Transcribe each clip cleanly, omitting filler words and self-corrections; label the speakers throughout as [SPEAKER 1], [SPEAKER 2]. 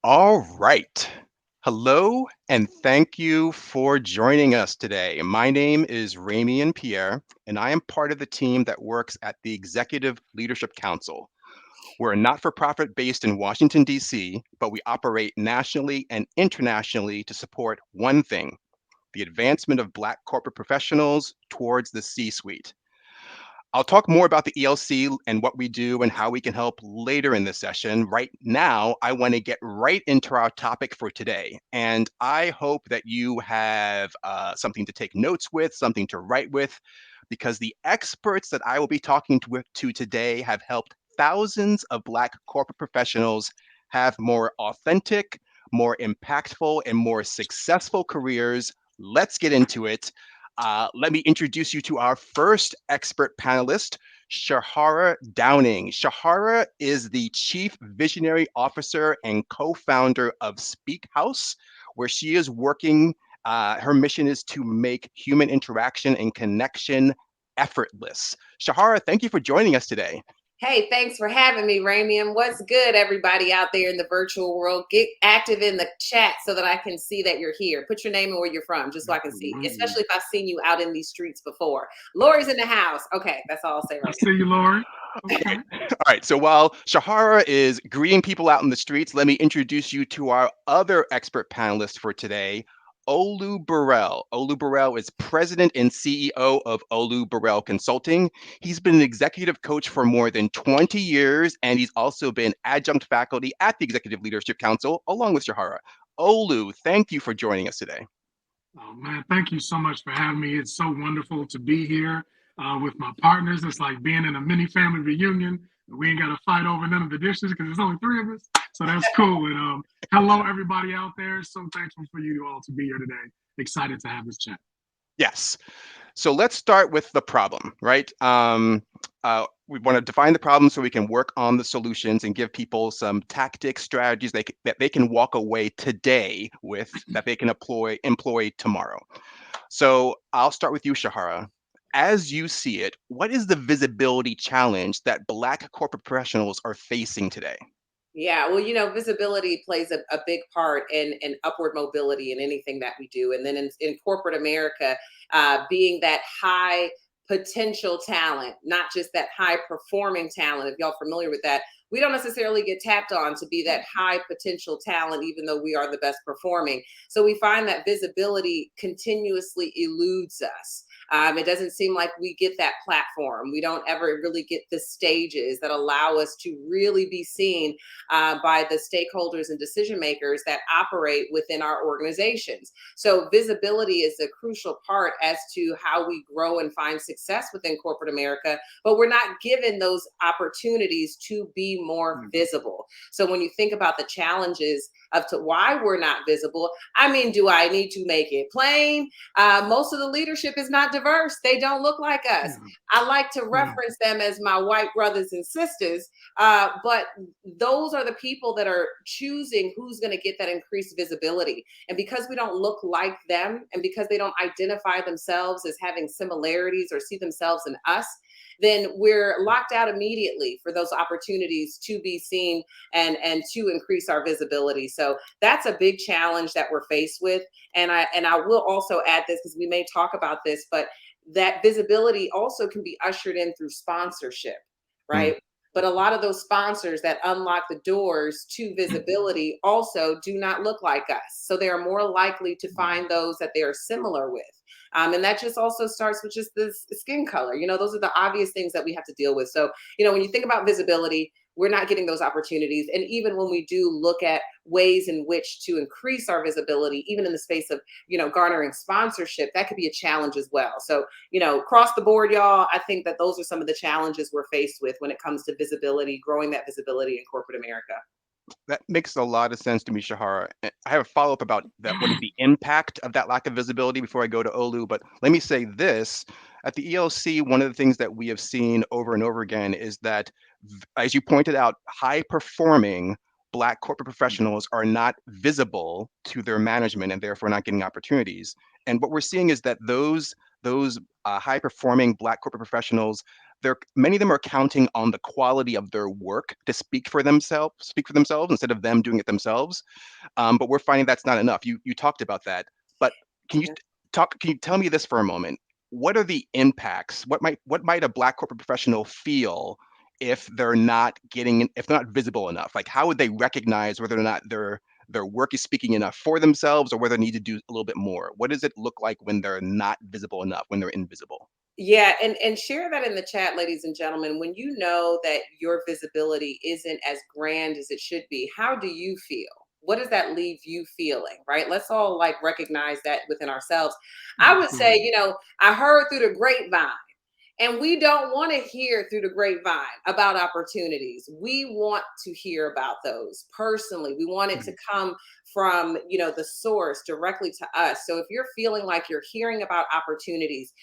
[SPEAKER 1] All right. Hello, and thank you for joining us today. My name is Ramian Pierre, and I am part of the team that works at the Executive Leadership Council. We're a not for profit based in Washington, D.C., but we operate nationally and internationally to support one thing: the advancement of Black corporate professionals towards the C suite. I'll talk more about the ELC and what we do and how we can help later in the session. Right now, I want to get right into our topic for today. And I hope that you have something to take notes with, something to write with, because the experts that I will be talking to today have helped thousands of Black corporate professionals have more authentic, more impactful, and more successful careers. Let's get into it. Let me introduce you to our first expert panelist, Sherhara Downing. Sherhara is the Chief Visionary Officer and co-founder of SpeakHaus, where she is working. Her mission is to make human interaction and connection effortless. Shahara, thank you for joining us today.
[SPEAKER 2] Hey, thanks for having me, Ramian. What's good, everybody out there in the virtual world? Get active in the chat so that I can see that you're here. Put your name and where you're from, just so I can see, especially if I've seen you out in these streets before. Lori's in the house. Okay, that's all I'll say
[SPEAKER 3] I
[SPEAKER 2] right
[SPEAKER 3] see you, Lori. Okay.
[SPEAKER 1] All right, so while Shahara is greeting people out in the streets, let me introduce you to our other expert panelist for today, Olu Burrell. Olu Burrell is president and CEO of Olu Burrell Consulting. He's been an executive coach for more than 20 years, and he's also been adjunct faculty at the Executive Leadership Council, along with Shahara. Olu, thank you for joining us today.
[SPEAKER 3] Oh, man, thank you so much for having me. It's so wonderful to be here with my partners. It's like being in a mini family reunion. We ain't got to fight over none of the dishes because there's only three of us. So that's cool. And hello, everybody out there. So thankful for you all to be here today. Excited to have this chat.
[SPEAKER 1] Yes. So let's start with the problem, right? We want to define the problem so we can work on the solutions and give people some tactics, strategies that they can walk away today with that they can employ tomorrow. So I'll start with you, Shahara. As you see it, what is the visibility challenge that Black corporate professionals are facing today?
[SPEAKER 2] Yeah, well, visibility plays a big part in upward mobility in anything that we do. And then in corporate America, being that high potential talent, not just that high performing talent. If y'all familiar with that, we don't necessarily get tapped on to be that high potential talent, even though we are the best performing. So we find that visibility continuously eludes us. It doesn't seem like we get that platform. We don't ever really get the stages that allow us to really be seen by the stakeholders and decision makers that operate within our organizations. So visibility is a crucial part as to how we grow and find success within corporate America, but we're not given those opportunities to be more visible. So when you think about the challenges of to why we're not visible, I mean, do I need to make it plain? Most of the leadership is not diverse. They don't look like us. I like to reference them as my white brothers and sisters, but those are the people that are choosing who's going to get that increased visibility. And because we don't look like them, and because they don't identify themselves as having similarities or see themselves in us, then we're locked out immediately for those opportunities to be seen and to increase our visibility. So that's a big challenge that we're faced with. And I will also add this because we may talk about this, but that visibility also can be ushered in through sponsorship, right? But a lot of those sponsors that unlock the doors to visibility also do not look like us. So they are more likely to find those that they are similar with. And that just also starts with just the skin color. Those are the obvious things that we have to deal with. So, when you think about visibility, we're not getting those opportunities. And even when we do look at ways in which to increase our visibility, even in the space of, garnering sponsorship, that could be a challenge as well. So, across the board, y'all, I think that those are some of the challenges we're faced with when it comes to visibility, growing that visibility in corporate America.
[SPEAKER 1] That makes a lot of sense to me, Shahara. I have a follow-up about that. What is the impact of that lack of visibility before I go to Olu? But let me say this. At the ELC, one of the things that we have seen over and over again is that, as you pointed out, high-performing Black corporate professionals are not visible to their management and therefore not getting opportunities. And what we're seeing is that those high-performing Black corporate professionals many of them are counting on the quality of their work to speak for themselves instead of them doing it themselves. But we're finding that's not enough. You talked about that, but can you
[SPEAKER 2] Yeah.
[SPEAKER 1] can you tell me this for a moment? What are the impacts? What might a Black corporate professional feel if they're not visible enough? Like, how would they recognize whether or not their work is speaking enough for themselves, or whether they need to do a little bit more? What does it look like when they're not visible enough, when they're invisible?
[SPEAKER 2] Yeah, and share that in the chat, ladies and gentlemen. When you know that your visibility isn't as grand as it should be, how do you feel? What does that leave you feeling? Right? Let's all like recognize that within ourselves. I would say,
[SPEAKER 3] Absolutely.
[SPEAKER 2] I heard through the grapevine. And we don't want to hear through the grapevine about opportunities. We want to hear about those personally. We want it to come from, the source directly to us. So if you're feeling like you're hearing about opportunities,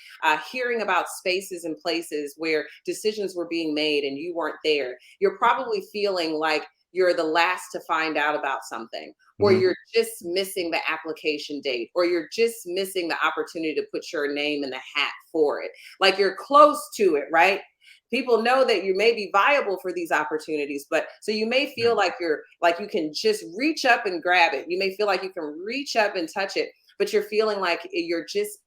[SPEAKER 2] hearing about spaces and places where decisions were being made and you weren't there, you're probably feeling like you're the last to find out about something, or
[SPEAKER 1] Hmm.
[SPEAKER 2] you're just missing the application date, or you're just missing the opportunity to put your name in the hat for it. Like you're close to it, right? People know that you may be viable for these opportunities, but so you may feel like you can just reach up and grab it. You may feel like you can reach up and touch it, but you're feeling like you're just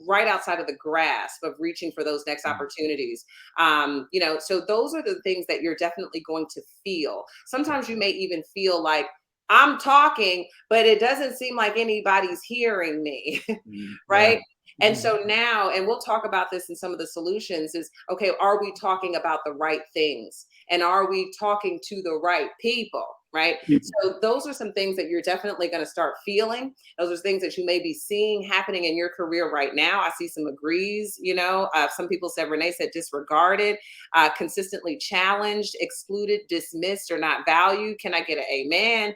[SPEAKER 2] right outside of the grasp of reaching for those next opportunities. So those are the things that you're definitely going to feel. Sometimes you may even feel like I'm talking, but it doesn't seem like anybody's hearing me.
[SPEAKER 3] Yeah.
[SPEAKER 2] Right? And so now, and we'll talk about this in some of the solutions, is okay, are we talking about the right things? And are we talking to the right people? Right. So those are some things that you're definitely going to start feeling. Those are things that you may be seeing happening in your career right now. I see some agrees, some people said, Renee said disregarded, consistently challenged, excluded, dismissed, or not valued. Can I get an amen?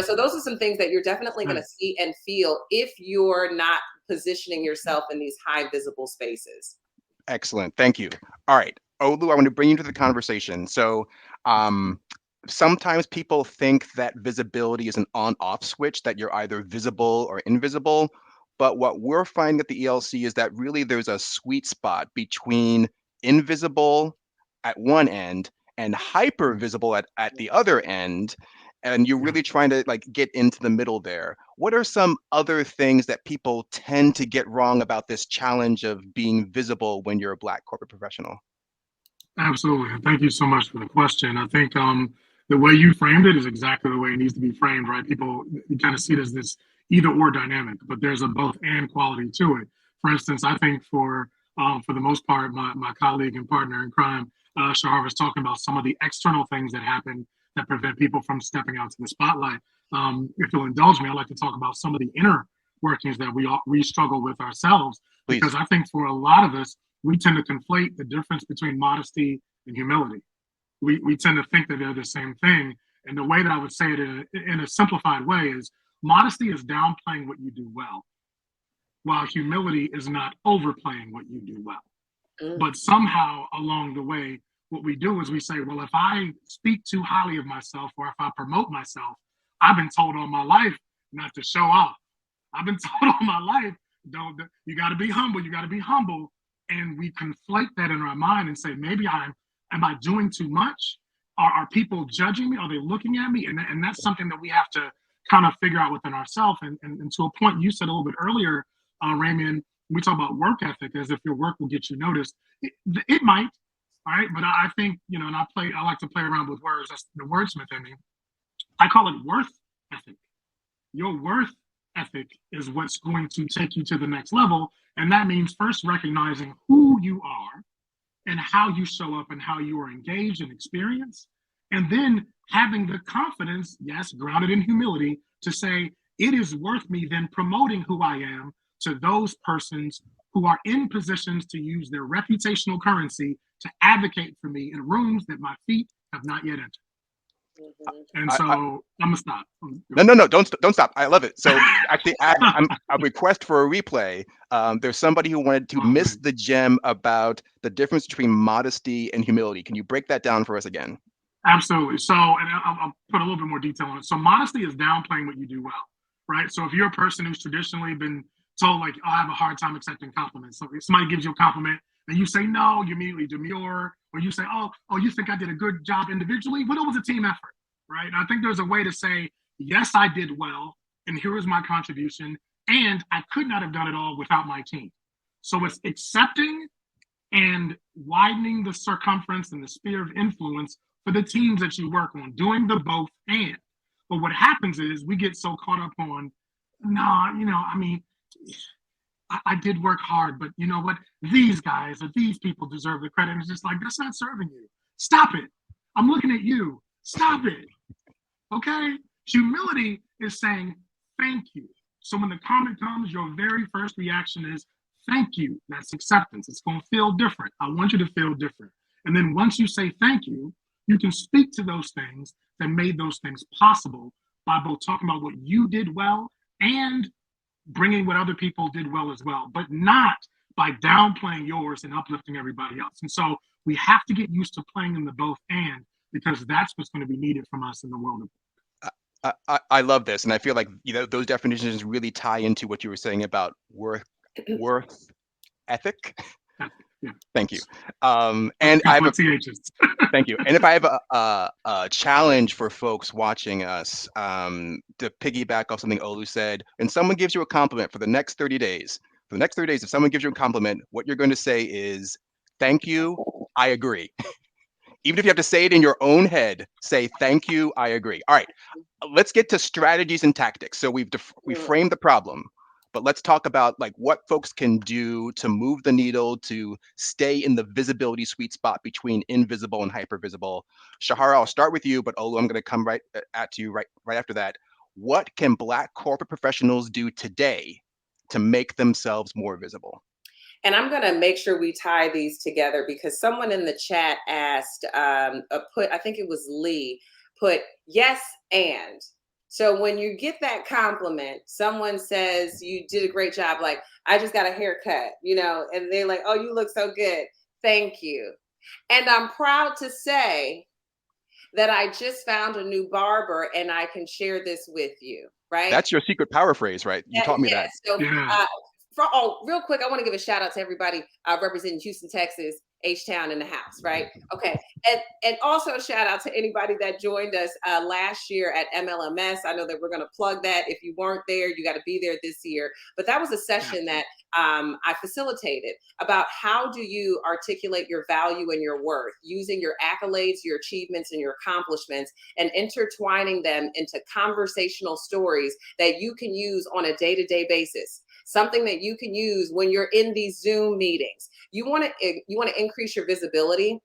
[SPEAKER 2] So those are some things that you're definitely going to see and feel if you're not positioning yourself in these high visible spaces.
[SPEAKER 1] Excellent. Thank you. All right. Olu, I want to bring you to the conversation. So, sometimes people think that visibility is an on-off switch, that you're either visible or invisible. But what we're finding at the ELC is that really there's a sweet spot between invisible at one end and hyper visible at the other end. And you're
[SPEAKER 3] Yeah.
[SPEAKER 1] really trying to like get into the middle there. What are some other things that people tend to get wrong about this challenge of being visible when you're a Black corporate professional?
[SPEAKER 3] Absolutely. And thank you so much for the question. I think the way you framed it is exactly the way it needs to be framed, right? People, you kind of see it as this either or dynamic, but there's a both and quality to it. For instance, I think for the most part, my colleague and partner in crime, Sherhara, was talking about some of the external things that happen that prevent people from stepping out to the spotlight. If you'll indulge me, I'd like to talk about some of the inner workings that we struggle with ourselves,
[SPEAKER 1] Please.
[SPEAKER 3] because I think for a lot of us, we tend to conflate the difference between modesty and humility. We tend to think that they're the same thing. And the way that I would say it in a simplified way is modesty is downplaying what you do well, while humility is not overplaying what you do well.
[SPEAKER 2] Mm.
[SPEAKER 3] But somehow along the way, what we do is we say, well, if I speak too highly of myself or if I promote myself, I've been told all my life not to show off. I've been told all my life, you got to be humble. You got to be humble. And we conflate that in our mind and say, maybe am I doing too much? Are people judging me? Are they looking at me? And that's something that we have to kind of figure out within ourselves. And to a point you said a little bit earlier, Raymond, we talk about work ethic as if your work will get you noticed. It might, all right. But I think, and I like to play around with words. That's the wordsmith in me. I call it worth ethic. Your worth ethic is what's going to take you to the next level. And that means first recognizing who you are and how you show up and how you are engaged and experienced. And then having the confidence, yes, grounded in humility, to say, it is worth me then promoting who I am to those persons who are in positions to use their reputational currency to advocate for me in rooms that my feet have not yet entered.
[SPEAKER 2] Mhm.
[SPEAKER 3] And so I'm gonna stop.
[SPEAKER 1] No, don't stop. I love it. So actually, a request for a replay. There's somebody who wanted to miss the gem about the difference between modesty and humility. Can you break that down for us again?
[SPEAKER 3] Absolutely. So, and I'll put a little bit more detail on it. So modesty is downplaying what you do well, right? So if you're a person who's traditionally been told like, oh, I have a hard time accepting compliments. So if somebody gives you a compliment, and you say no, you immediately demur, or you say, oh, you think I did a good job individually? Well, it was a team effort, right? And I think there's a way to say, yes, I did well, and here is my contribution, and I could not have done it all without my team. So it's accepting and widening the circumference and the sphere of influence for the teams that you work on, doing the both and. But what happens is we get so caught up on, nah, I mean, I did work hard, but you know what? These guys or these people deserve the credit. And it's just like, that's not serving you. Stop it. I'm looking at you. Stop it. Okay? Humility is saying thank you. So when the comment comes, your very first reaction is thank you. That's acceptance. It's going to feel different. I want you to feel different. And then once you say thank you, you can speak to those things that made those things possible by both talking about what you did well and bringing what other people did well as well, but not by downplaying yours and uplifting everybody else. And so we have to get used to playing in the both and, because that's what's going to be needed from us in the world of
[SPEAKER 1] I love this, and I feel like those definitions really tie into what you were saying about worth ethic.
[SPEAKER 3] Yeah.
[SPEAKER 1] Thank you. And I have thank you. And if I have a challenge for folks watching us, to piggyback off something Olu said, and someone gives you a compliment for the next 30 days, if someone gives you a compliment, what you're going to say is, thank you, I agree. Even if you have to say it in your own head, say, thank you, I agree. All right, let's get to strategies and tactics. So we framed the problem, but let's talk about like what folks can do to move the needle to stay in the visibility sweet spot between invisible and hypervisible. Sherhara, I'll start with you, but Olu, I'm going to come right at you right after that. What can Black corporate professionals do today to make themselves more visible?
[SPEAKER 2] And I'm going to make sure we tie these together, because someone in the chat asked, I think it was Lee, put yes and. So when you get that compliment, someone says you did a great job, like, I just got a haircut, and they're like, oh, you look so good. Thank you. And I'm proud to say that I just found a new barber and I can share this with you, right?
[SPEAKER 1] That's your secret power phrase, right? You taught me that.
[SPEAKER 2] So, real quick, I want to give a shout out to everybody representing Houston, Texas, H-Town in the house, right? Okay. And also a shout out to anybody that joined us last year at MLMS. I know that we're going to plug that. If you weren't there, you got to be there this year. But that was a session that I facilitated about how do you articulate your value and your worth using your accolades, your achievements, and your accomplishments, and intertwining them into conversational stories that you can use on a day-to-day basis. Something that you can use when you're in these Zoom meetings. You want to increase your visibility.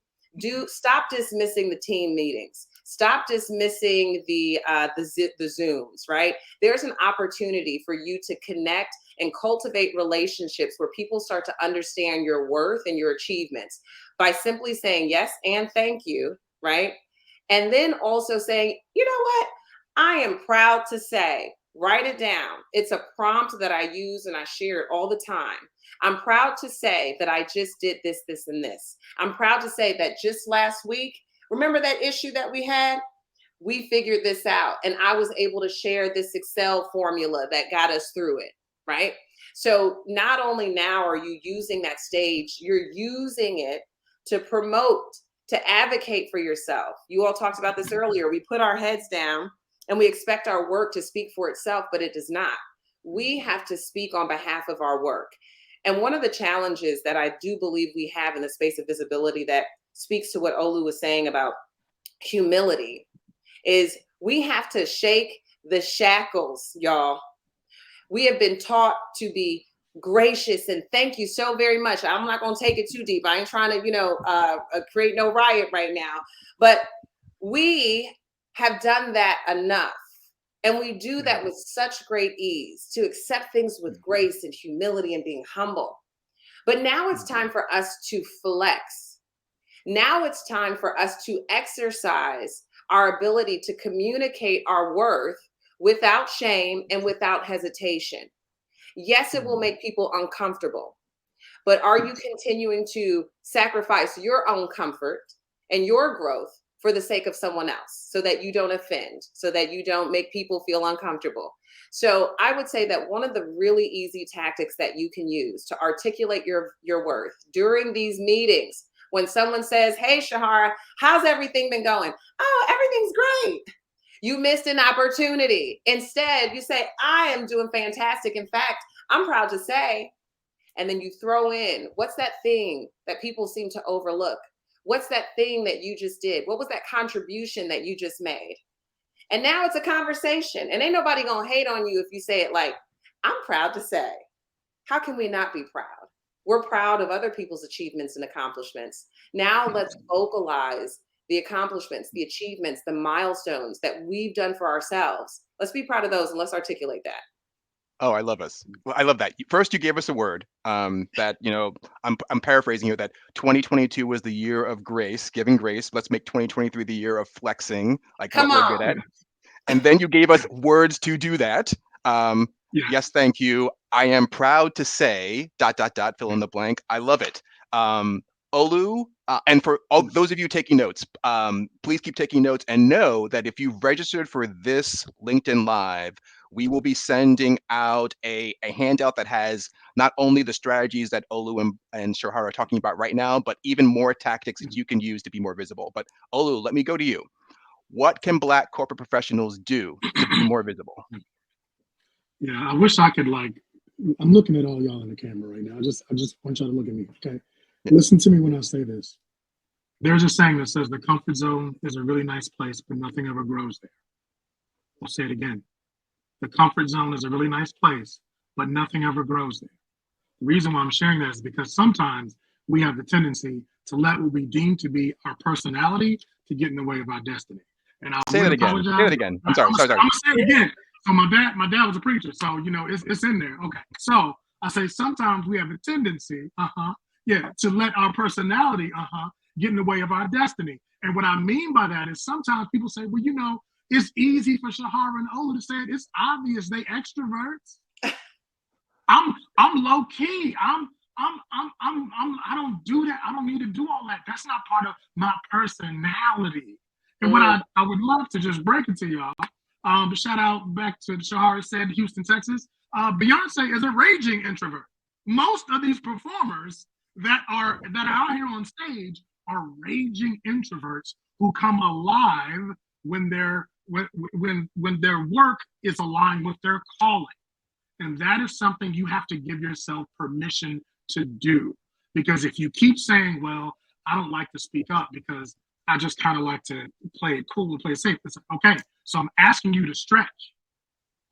[SPEAKER 2] Stop dismissing the team meetings. Stop dismissing the Zooms, right? There's an opportunity for you to connect and cultivate relationships where people start to understand your worth and your achievements by simply saying yes and thank you, right? And then also saying, you know what? I am proud to say, write it down. It's a prompt that I use and I share it all the time. I'm proud to say that I just did this, this, and this. I'm proud to say that just last week, remember that issue that we had? We figured this out and I was able to share this Excel formula that got us through it, right? So not only now are you using that stage, you're using it to promote, to advocate for yourself. You all talked about this earlier. We put our heads down and we expect our work to speak for itself, but it does not. We have to speak on behalf of our work. And one of the challenges that I do believe we have in the space of visibility that speaks to what Olu was saying about humility is we have to shake the shackles, y'all. We have been taught to be gracious and thank you so very much. I'm not going to take it too deep. I ain't trying to, create no riot right now, but we have done that enough. And we do that with such great ease, to accept things with grace and humility and being humble. But now it's time for us to flex. Now it's time for us to exercise our ability to communicate our worth without shame and without hesitation. Yes, it will make people uncomfortable, but are you continuing to sacrifice your own comfort and your growth for the sake of someone else, so that you don't offend, so that you don't make people feel uncomfortable. So I would say that one of the really easy tactics that you can use to articulate your worth during these meetings, when someone says, "Hey, Sherhara, how's everything been going?" "Oh, everything's great." You missed an opportunity. Instead, you say, "I am doing fantastic. In fact, I'm proud to say," and then you throw in, what's that thing that people seem to overlook? What's that thing that you just did? What was that contribution that you just made? And now it's a conversation. And ain't nobody gonna hate on you if you say it like, "I'm proud to say." How can we not be proud? We're proud of other people's achievements and accomplishments. Now let's vocalize the accomplishments, the achievements, the milestones that we've done for ourselves. Let's be proud of those and let's articulate that.
[SPEAKER 1] Oh, I love us. Well, I love that. First, you gave us a word that, I'm paraphrasing here, that 2022 was the year of grace, giving grace. Let's make 2023 the year of flexing, like what
[SPEAKER 2] Come
[SPEAKER 1] we're good
[SPEAKER 2] on.
[SPEAKER 1] at. And then you gave us words to do that.
[SPEAKER 3] Yeah.
[SPEAKER 1] Yes, thank you. I am proud to say, dot, dot, dot, fill in the blank. I love it. Olu, and for all those of you taking notes, please keep taking notes and know that if you've registered for this LinkedIn Live, we will be sending out a handout that has not only the strategies that Olu and Sherhara are talking about right now, but even more tactics that you can use to be more visible. But Olu, let me go to you. What can Black corporate professionals do to be more visible?
[SPEAKER 3] Yeah, I wish I could I'm looking at all y'all in the camera right now. I just want y'all to look at me. Okay.
[SPEAKER 1] Yeah.
[SPEAKER 3] Listen to me when I say this. There's a saying that says the comfort zone is a really nice place, but nothing ever grows there. I'll say it again. The comfort zone is a really nice place, but nothing ever grows there. The reason why I'm sharing that is because sometimes we have the tendency to let what we deem to be our personality to get in the way of our destiny. And I
[SPEAKER 1] Say
[SPEAKER 3] would
[SPEAKER 1] that again.
[SPEAKER 3] apologize.
[SPEAKER 1] Say that again. I'm
[SPEAKER 3] I'm
[SPEAKER 1] sorry. Sorry.
[SPEAKER 3] gonna say it again. So my dad was a preacher, so it's in there. Okay. So I say sometimes we have a tendency, to let our personality, get in the way of our destiny. And what I mean by that is sometimes people say, well, it's easy for Sherhara and Ola to say it. It's obvious they extroverts. I'm low key. I don't do that. I don't need to do all that. That's not part of my personality. And what I would love to just break it to y'all. Shout out back to Sherhara said Houston, Texas. Beyonce is a raging introvert. Most of these performers that are out here on stage are raging introverts who come alive when their work is aligned with their calling. And that is something you have to give yourself permission to do. Because if you keep saying, well, I don't like to speak up because I just kind of like to play it cool and play it safe. It's like, okay, so I'm asking you to stretch.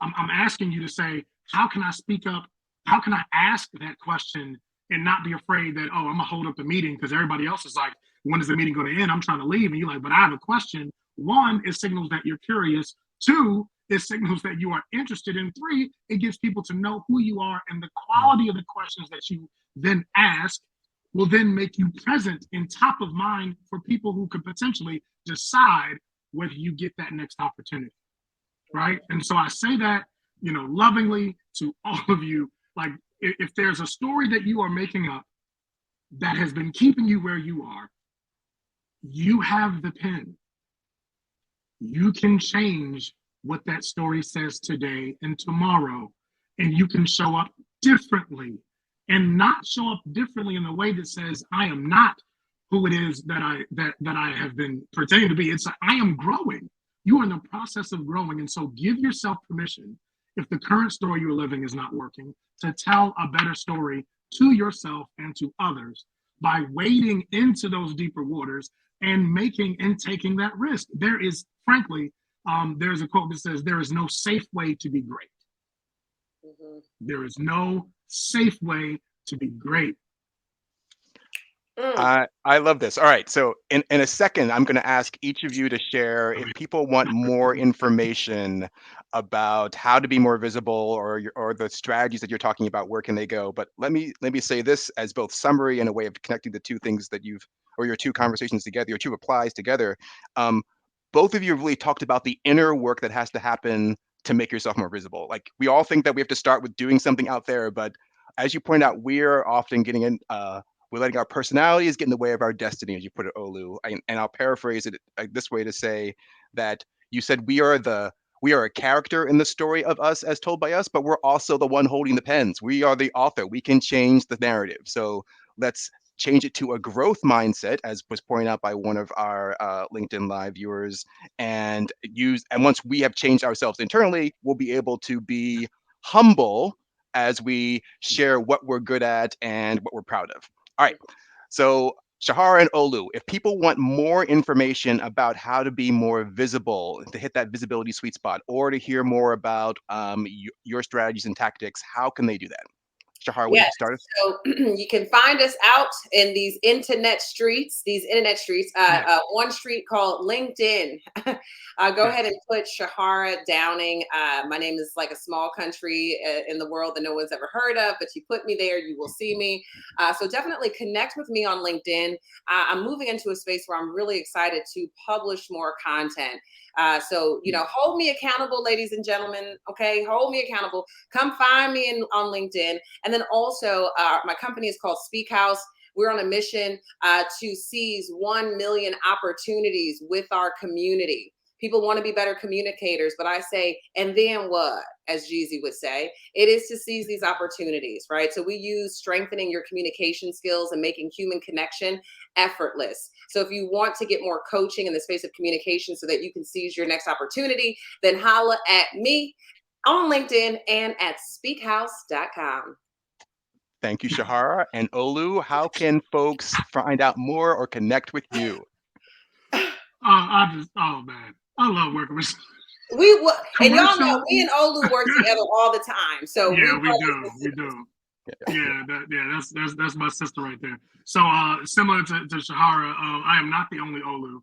[SPEAKER 3] I'm asking you to say, how can I speak up? How can I ask that question and not be afraid that, oh, I'm gonna hold up the meeting because everybody else is like, when is the meeting going to end? I'm trying to leave. And you're like, but I have a question. One, it signals that you're curious. Two, it signals that you are interested. And three, it gives people to know who you are, and the quality of the questions that you then ask will then make you present and top of mind for people who could potentially decide whether you get that next opportunity. Right. And so I say that, lovingly to all of you, like if there's a story that you are making up that has been keeping you where you are, you have the pen. You can change what that story says today and tomorrow, and you can show up differently, and not show up differently in a way that says I am not who it is that I have been pretending to be. It's I am growing. You are in the process of growing, and so give yourself permission, if the current story you're living is not working, to tell a better story to yourself and to others by wading into those deeper waters and making and taking that risk. There is, frankly, there's a quote that says, there is no safe way to be great. Mm-hmm. There is no safe way to be great.
[SPEAKER 1] I love this. All right. So in a second, I'm going to ask each of you to share if people want more information about how to be more visible or the strategies that you're talking about, where can they go? But let me say this as both summary and a way of connecting the two things that your two conversations together, your two replies together. Both of you really talked about the inner work that has to happen to make yourself more visible. Like we all think that we have to start with doing something out there, but as you point out, we're often getting in We're letting our personalities get in the way of our destiny, as you put it, Olu. And I'll paraphrase it this way to say that you said we are a character in the story of us as told by us, but we're also the one holding the pens. We are the author. We can change the narrative. So let's change it to a growth mindset, as was pointed out by one of our LinkedIn Live viewers, and once we have changed ourselves internally, we'll be able to be humble as we share what we're good at and what we're proud of. All right. So Sherhara and Olu, if people want more information about how to be more visible, to hit that visibility sweet spot, or to hear more about your strategies and tactics, how can they do that? Shahar, will you
[SPEAKER 2] Yes.
[SPEAKER 1] start us?
[SPEAKER 2] So you can find us out in these internet streets, one street called LinkedIn. Go ahead and put Sherhara Downing. My name is like a small country in the world that no one's ever heard of, but you put me there, you will see me. So definitely connect with me on LinkedIn. I'm moving into a space where I'm really excited to publish more content. So, hold me accountable, ladies and gentlemen. Okay, hold me accountable. Come find me on LinkedIn. And then also, my company is called SpeakHaus. We're on a mission to seize 1 million opportunities with our community. People want to be better communicators, but I say, and then what, as Jeezy would say, it is to seize these opportunities, right? So we use strengthening your communication skills and making human connection effortless. So if you want to get more coaching in the space of communication so that you can seize your next opportunity, then holla at me on LinkedIn and at speakhaus.com.
[SPEAKER 1] Thank you, Shahara. And Olu, how can folks find out more or connect with you?
[SPEAKER 3] Oh man, I love working with
[SPEAKER 2] And y'all
[SPEAKER 3] commercial.
[SPEAKER 2] know me and Olu work together all the time. So
[SPEAKER 3] Yeah, we do. Yeah, that's my sister right there. So similar to Shahara, I am not the only Olu.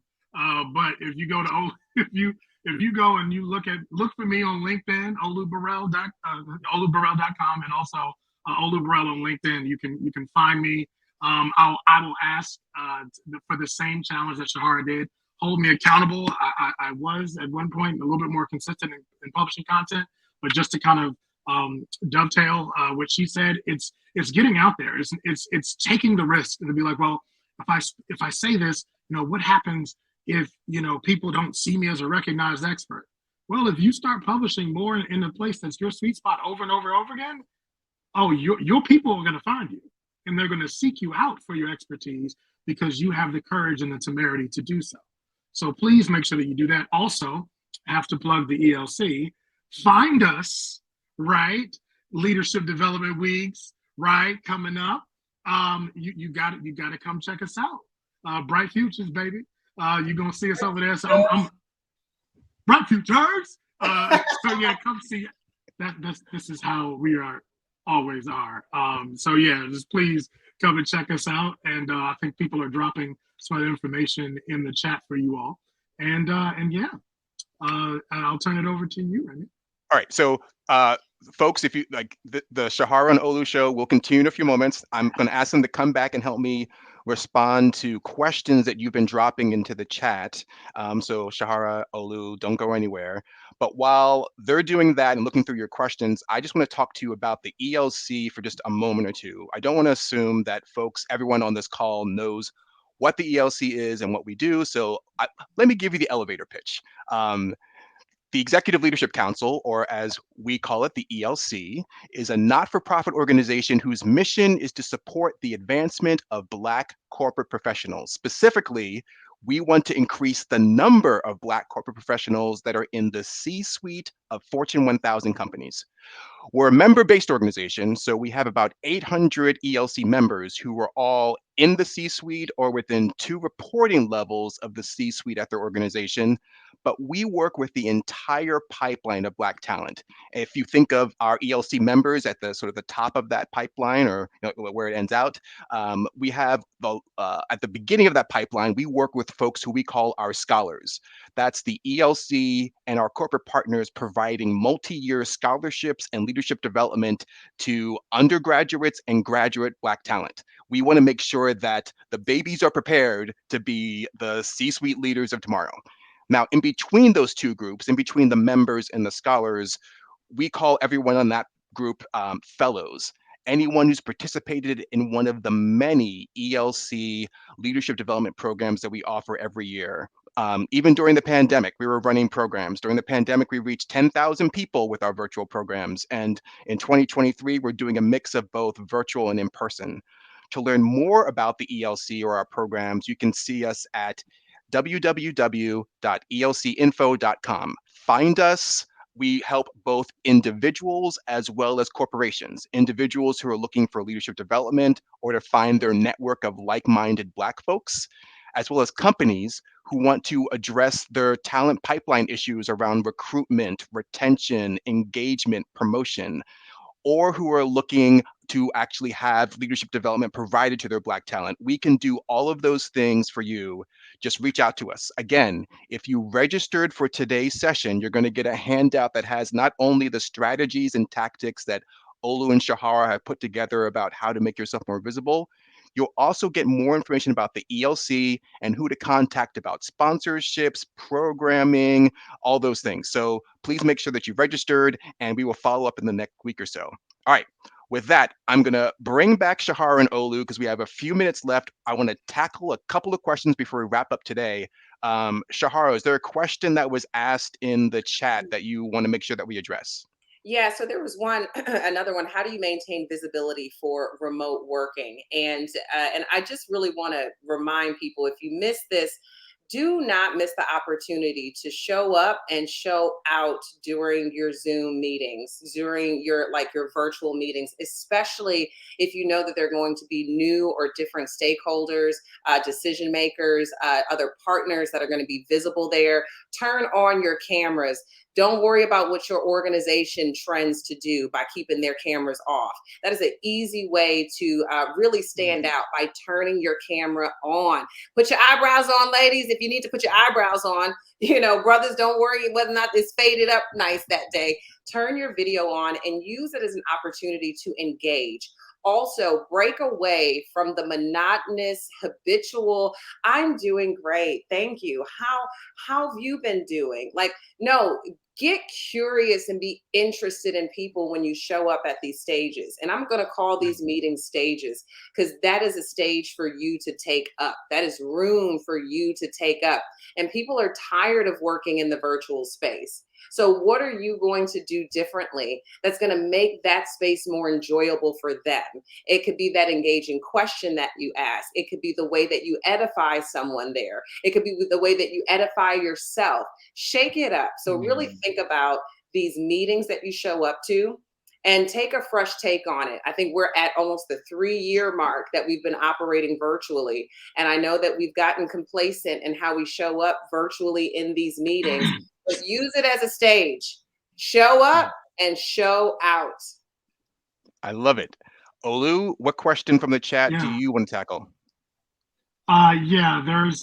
[SPEAKER 3] But if you go to Olu, if you go and you look for me on LinkedIn, oluburrell.com, and also Olu Burrell on LinkedIn, you can find me. I will ask for the same challenge that Shahara did. Hold me accountable. I was at one point a little bit more consistent in publishing content, but just to kind of dovetail what she said, it's getting out there. It's taking the risk and to be like, well, if I say this, what happens if people don't see me as a recognized expert? Well, if you start publishing more in a place that's your sweet spot over and over and over again, oh, your people are going to find you, and they're going to seek you out for your expertise because you have the courage and the temerity to do so. So please make sure that you do that. Also, I have to plug the ELC. Find us, right? Leadership Development Weeks, right? Coming up. You got to come check us out. Bright futures, baby. You're gonna see us over there. So I'm bright futures. So yeah, come see. This is how we always are. So yeah, just please come and check us out. And I think people are dropping some other information in the chat for you all. And yeah, I'll turn it over to you, Remy.
[SPEAKER 1] All right. So folks, if you like the Shahara and Olu show, will continue in a few moments. I'm going to ask them to come back and help me respond to questions that you've been dropping into the chat. So Shahara, Olu, don't go anywhere. But while they're doing that and looking through your questions, I just want to talk to you about the ELC for just a moment or two. I don't want to assume that everyone on this call knows what the ELC is and what we do. So let me give you the elevator pitch. The Executive Leadership Council, or as we call it, the ELC, is a not-for-profit organization whose mission is to support the advancement of Black corporate professionals. Specifically, we want to increase the number of Black corporate professionals that are in the C-suite of Fortune 1000 companies. We're a member-based organization, so we have about 800 ELC members who are all in the C-suite or within 2 reporting levels of the C-suite at their organization. But we work with the entire pipeline of Black talent. If you think of our ELC members at the sort of the top of that pipeline, or where it ends out, we have at the beginning of that pipeline, we work with folks who we call our scholars. That's the ELC and our corporate partners providing multi-year scholarships and leadership development to undergraduates and graduate Black talent. We want to make sure that the babies are prepared to be the C-suite leaders of tomorrow. Now, in between those two groups, in between the members and the scholars, we call everyone on that group fellows. anyone who's participated in one of the many ELC leadership development programs that we offer every year. Even during the pandemic, we were running programs. During the pandemic, we reached 10,000 people with our virtual programs. And in 2023, we're doing a mix of both virtual and in person. To learn more about the ELC or our programs, you can see us at www.elcinfo.com. Find us. We help both individuals as well as corporations, individuals who are looking for leadership development or to find their network of like-minded Black folks, as well as companies who want to address their talent pipeline issues around recruitment, retention, engagement, promotion, or who are looking to actually have leadership development provided to their Black talent. We can do all of those things for you. Just reach out to us. Again, if you registered for today's session, you're going to get a handout that has not only the strategies and tactics that Olu and Sherhara have put together about how to make yourself more visible. You'll also get more information about the ELC and who to contact about sponsorships, programming, all those things. So please make sure that you've registered, and we will follow up in the next week or so. All right. With that, I'm going to bring back Sherhara and Olu because we have a few minutes left. I want to tackle a couple of questions before we wrap up today. Sherhara, is there a question that was asked in the chat that you want to make sure that we address?
[SPEAKER 2] Yeah, so there was one, another one. How do you maintain visibility for remote working? And I just really want to remind people, if you missed this, do not miss the opportunity to show up and show out during your Zoom meetings, during your virtual meetings, especially if you know that they're going to be new or different stakeholders, decision makers, other partners that are going to be visible there. Turn on your cameras. Don't worry about what your organization trends to do by keeping their cameras off. That is an easy way to really stand out, by turning your camera on. Put your eyebrows on, ladies, if you need to put your eyebrows on. You know, brothers, don't worry whether or not it's faded up nice that day. Turn your video on and use it as an opportunity to engage. Also, break away from the monotonous, habitual, I'm doing great, thank you. How have you been doing? Like, no, get curious and be interested in people when you show up at these stages. And I'm going to call these meetings stages, because that is a stage for you to take up. That is room for you to take up. And people are tired of working in the virtual space. So what are you going to do differently that's going to make that space more enjoyable for them? It could be that engaging question that you ask. It could be the way that you edify someone there. It could be the way that you edify yourself. Shake it up. So really think about these meetings that you show up to and take a fresh take on it. I think we're at almost the 3-year mark that we've been operating virtually. And I know that we've gotten complacent in how we show up virtually in these meetings. But use it as a stage. Show up and show out.
[SPEAKER 1] I love it. Olu, what question from the chat do you want to tackle?
[SPEAKER 3] Yeah, there's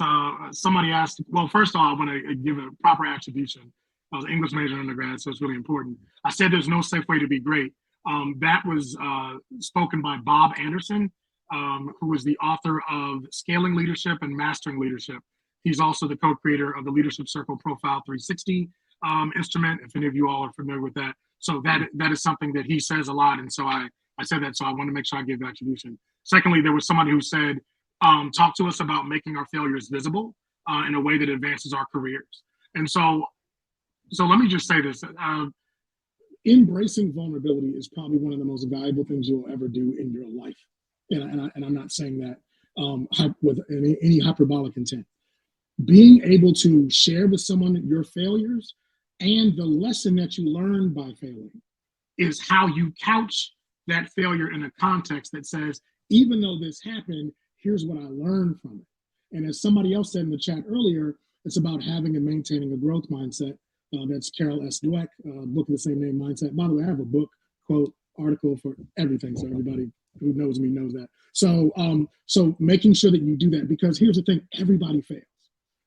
[SPEAKER 3] somebody asked, well, first of all, I want to give a proper attribution. I was an English major undergrad, so it's really important. I said there's no safe way to be great. That was spoken by Bob Anderson, who is the author of Scaling Leadership and Mastering Leadership. He's also the co-creator of the Leadership Circle Profile 360 instrument, if any of you all are familiar with that. So that is something that he says a lot. And so I said that, so I want to make sure I give the attribution. Secondly, there was somebody who said, talk to us about making our failures visible in a way that advances our careers. And so let me just say this. Embracing vulnerability is probably one of the most valuable things you'll ever do in your life. And I'm not saying that with any hyperbolic intent. Being able to share with someone your failures and the lesson that you learn by failing is how you couch that failure in a context that says, even though this happened, here's what I learned from it. And as somebody else said in the chat earlier, it's about having and maintaining a growth mindset. That's Carol S. Dweck, book of the same name, Mindset. By the way, I have a book, quote, article for everything, so everybody who knows me knows that. So making sure that you do that, because here's the thing, everybody fails.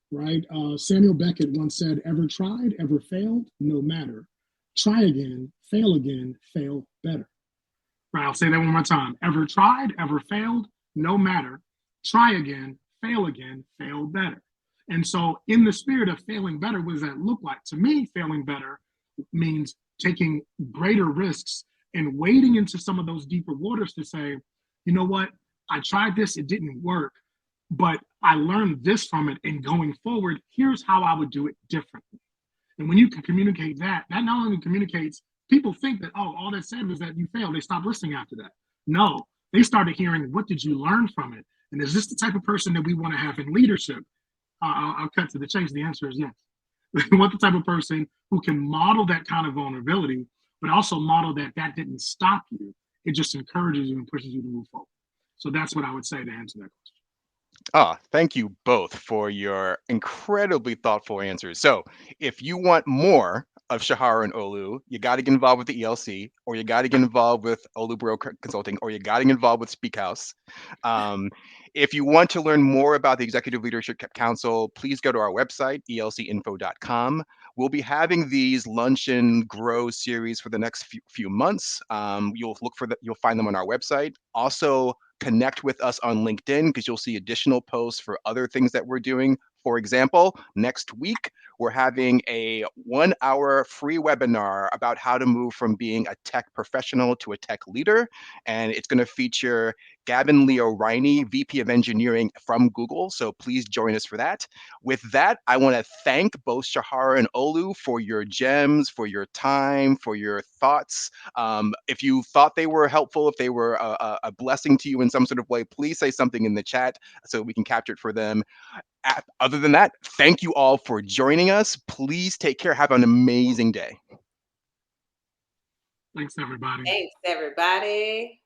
[SPEAKER 3] Right? Samuel Beckett once said, ever tried, ever failed, no matter. Try again, fail better. Right, I'll say that one more time. Ever tried, ever failed, no matter. Try again, fail better. And so in the spirit of failing better, what does that look like? To me, failing better means taking greater risks and wading into some of those deeper waters to say, you know what, I tried this, it didn't work, but I learned this from it. And going forward, here's how I would do it differently. And when you can communicate that, that not only communicates, people think that, oh, all that said was that you failed. They stopped listening after that. No, they started hearing, what did you learn from it? And is this the type of person that we want to have in leadership? I'll cut to the chase. The answer is yes. We want the type of person who can model that kind of vulnerability, but also model that that didn't stop you. It just encourages you and pushes you to move forward. So that's what I would say to answer that question.
[SPEAKER 1] Thank you both for your incredibly thoughtful answers. So, if you want more of Sherhara and Olu, you got to get involved with the ELC, or you got to get involved with Olu Burrell Consulting, or you got to get involved with SpeakHaus. Um, if you want to learn more about the Executive Leadership Council, please go to our website, elcinfo.com. We'll be having these Lunch and Grow series for the next few months. You'll find them on our website. Also, connect with us on LinkedIn because you'll see additional posts for other things that we're doing. For example, next week, we're having a 1-hour free webinar about how to move from being a tech professional to a tech leader. And it's going to feature Gavin Leo Riney, VP of Engineering from Google. So please join us for that. With that, I want to thank both Sherhara and Olu for your gems, for your time, for your thoughts. If you thought they were helpful, if they were a blessing to you in some sort of way, please say something in the chat so we can capture it for them. Other than that, thank you all for joining us. Please take care. Have an amazing day.
[SPEAKER 3] Thanks, everybody.
[SPEAKER 2] Thanks, everybody.